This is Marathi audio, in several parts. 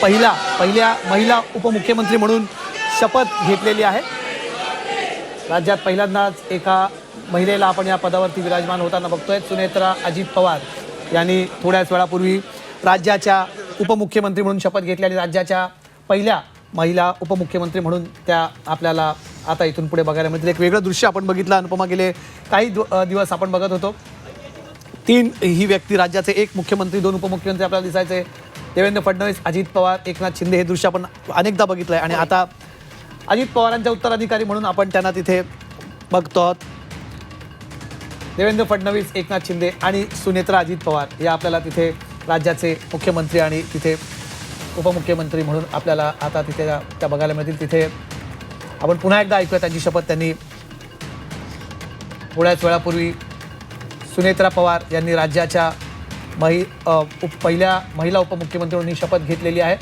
पहिल्या महिला उपमुख्यमंत्री म्हणून शपथ घेतलेली आहे। राज्यात पहिल्यांदाच एका महिलेला आपण या पदावरती विराजमान होताना बघतोय। सुनेत्रा अजित पवार यांनी थोड्याच वेळापूर्वी राज्याच्या उपमुख्यमंत्री म्हणून शपथ घेतली आणि राज्याच्या पहिल्या महिला उपमुख्यमंत्री म्हणून त्या आपल्याला आता इथून पुढे बघायला मिळतील। एक वेगळं दृश्य आपण बघितलं। अनुपमा, गेले काही दिवस आपण बघत होतो तीन ही व्यक्ती, राज्याचे एक मुख्यमंत्री, दोन उपमुख्यमंत्री आपल्याला दिसायचे। देवेंद्र फडणवीस, अजित पवार, एकनाथ शिंदे, हे दृश्य आपण अनेकदा बघितलंय आणि आता अजित पवारांच्या उत्तराधिकारी म्हणून आपण त्यांना तिथे बघतो आहोत। देवेंद्र फडणवीस, एकनाथ शिंदे आणि सुनेत्रा अजित पवार या आपल्याला तिथे राज्याचे मुख्यमंत्री आणि तिथे उपमुख्यमंत्री म्हणून आपल्याला आता तिथे त्या बघायला मिळतील। तिथे आपण पुन्हा एकदा ऐकूया त्यांची शपथ। त्यांनी थोड्याच वेळापूर्वी सुनेत्रा पवार यांनी राज्याच्या पहिल्या महिला उपमुख्यमंत्री म्हणून शपथ घेतलेली आहे।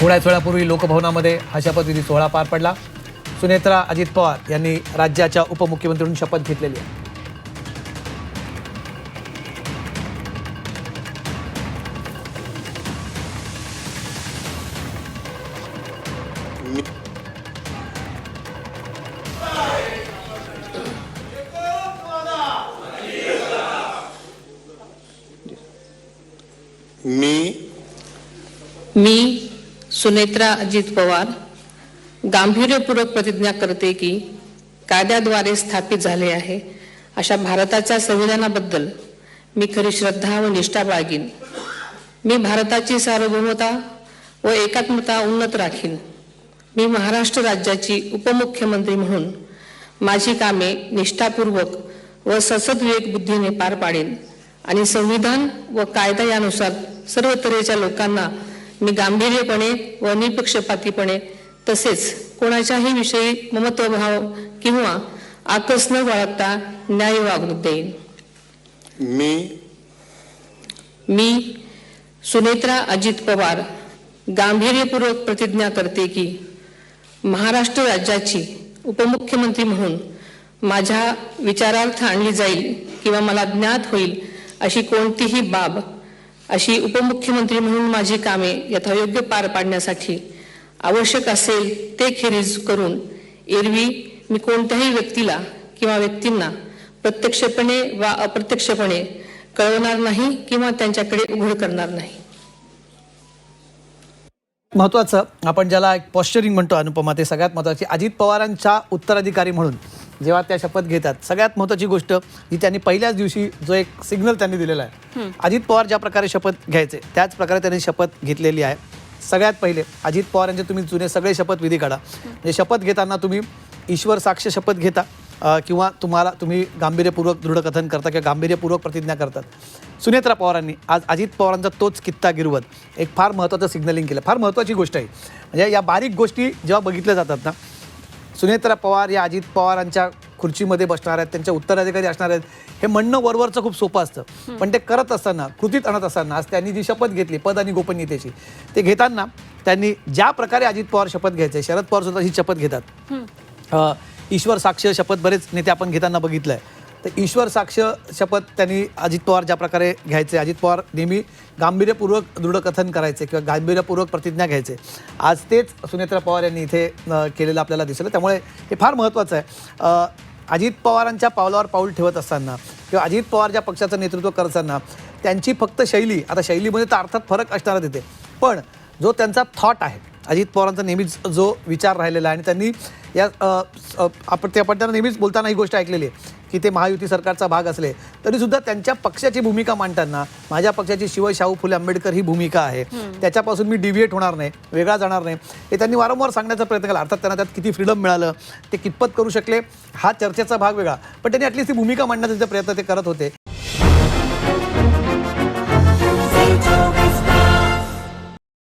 थोड्याच वेळापूर्वी लोकभवनामध्ये हा शपथविधी सोहळा पार पडला। सुनेत्रा अजित पवार यांनी राज्याच्या उपमुख्यमंत्री म्हणून शपथ घेतलेली आहे। मी सुनेत्रा अजित पवार गांभीर्यपूर्वक प्रतिज्ञा करते की कायद्याद्वारे स्थापित झाले आहे अशा भारताच्या संविधानाबद्दल मी खरी श्रद्धा व निष्ठा बाळगीन। मी भारताची सार्वभौमता व एकात्मता उन्नत राखीन। मी महाराष्ट्र राज्याची उपमुख्यमंत्री म्हणून माझी कामे निष्ठापूर्वक व ससद्विवेक बुद्धीने पार पाडेन आणि संविधान व कायदा यानुसार सर्व तऱ्हेच्या लोकांना मी गांभीर्यपणे व निपक्षपातीपणे तसेच कोणाच्याही विषयी ममत्वभाव किंवा आकस न बाळगता न्याय वागणूक देईन। मी सुनेत्रा अजित पवार गांभीर्यपूर्वक प्रतिज्ञा करते की महाराष्ट्र राज्याची उपमुख्यमंत्री म्हणून माझ्या विचारार्थ आणली जाईल किंवा मला ज्ञात होईल अशी कोणतीही बाब, अशी उपमुख्यमंत्री म्हणून माझी कामे यथायोग्य पार पाडण्यासाठी आवश्यक असेल ते खेरीज करून एरवी मी कोणत्याही व्यक्तीला किंवा व्यक्तींना प्रत्यक्षपणे वा अप्रत्यक्षपणे कळवणार नाही किंवा त्यांच्याकडे उघड करणार नाही। महत्त्वाचं आपण ज्याला एक पॉस्चरिंग म्हणतो अनुपमा, ते सगळ्यात महत्त्वाची। अजित पवारांच्या उत्तराधिकारी म्हणून जेव्हा त्या शपथ घेतात, सगळ्यात महत्त्वाची गोष्ट ही त्यांनी पहिल्याच दिवशी जो एक सिग्नल त्यांनी दिलेला आहे। अजित पवार ज्या प्रकारे शपथ घ्यायचे त्याच प्रकारे त्यांनी शपथ घेतलेली आहे। सगळ्यात पहिले अजित पवारांचे तुम्ही जुने सगळे शपथविधी काढा। म्हणजे शपथ घेताना तुम्ही ईश्वर साक्ष शपथ घेता किंवा तुम्ही गांभीर्यपूर्वक दृढकथन करता किंवा गांभीर्यपूर्वक प्रतिज्ञा करतात। सुनेत्रा पवारांनी आज अजित पवारांचा तोच कित्ता गिरवत एक फार महत्त्वाचं सिग्नलिंग केलं। फार महत्त्वाची गोष्ट आहे। म्हणजे या बारीक गोष्टी जेव्हा बघितल्या जातात ना, सुनेत्रा पवार या अजित पवारांच्या खुर्चीमध्ये बसणार आहेत, त्यांच्या उत्तराधिकारी असणार आहेत, हे म्हणणं वरवरचं खूप सोपं असतं, पण ते करत असताना, कृतीत आणत असताना आज त्यांनी जी शपथ घेतली पद आणि गोपनीयतेची, ते घेताना त्यांनी ज्या प्रकारे अजित पवार शपथ घ्यायचे, शरद पवार सुद्धा ही शपथ घेतात। ईश्वर साक्ष शपथ बरेच नेते आपण घेताना बघितलंय। तर ईश्वर साक्ष शपथ त्यांनी अजित पवार ज्या प्रकारे घ्यायचे, अजित पवार नेहमी गांभीर्यपूर्वक दृढकथन करायचे किंवा गांभीर्यपूर्वक प्रतिज्ञा घ्यायचे, आज तेच सुनेत्रा पवार यांनी इथे केलेलं आपल्याला दिसलं। त्यामुळे हे फार महत्त्वाचं आहे। अजित पवारांच्या पावलावर पाऊल ठेवत असताना किंवा अजित पवार ज्या पक्षाचं नेतृत्व करताना त्यांची फक्त शैली, आता शैलीमध्ये तर अर्थात फरक असणारच तिथे, पण जो त्यांचा थॉट आहे, अजित पवारांचा नेहमीच जो विचार राहिलेला आहे आणि त्यांनी या आपण त्यांना नेहमीच बोलताना ही गोष्ट ऐकलेली आहे की ते महायुती सरकारचा भाग असले तरीसुद्धा त्यांच्या पक्षाची भूमिका मांडताना माझ्या पक्षाची शाहू फुले आंबेडकर ही भूमिका आहे, त्याच्यापासून मी डिव्हिएट होणार नाही, वेगळा जाणार नाही, हे त्यांनी वारंवार सांगण्याचा प्रयत्न केला। अर्थात त्यांना त्यात किती फ्रीडम मिळालं, ते कितपत करू शकले, हा चर्चेचा भाग वेगळा, पण त्यांनी ॲटलीस्ट ती भूमिका मांडण्याचा प्रयत्न ते करत होते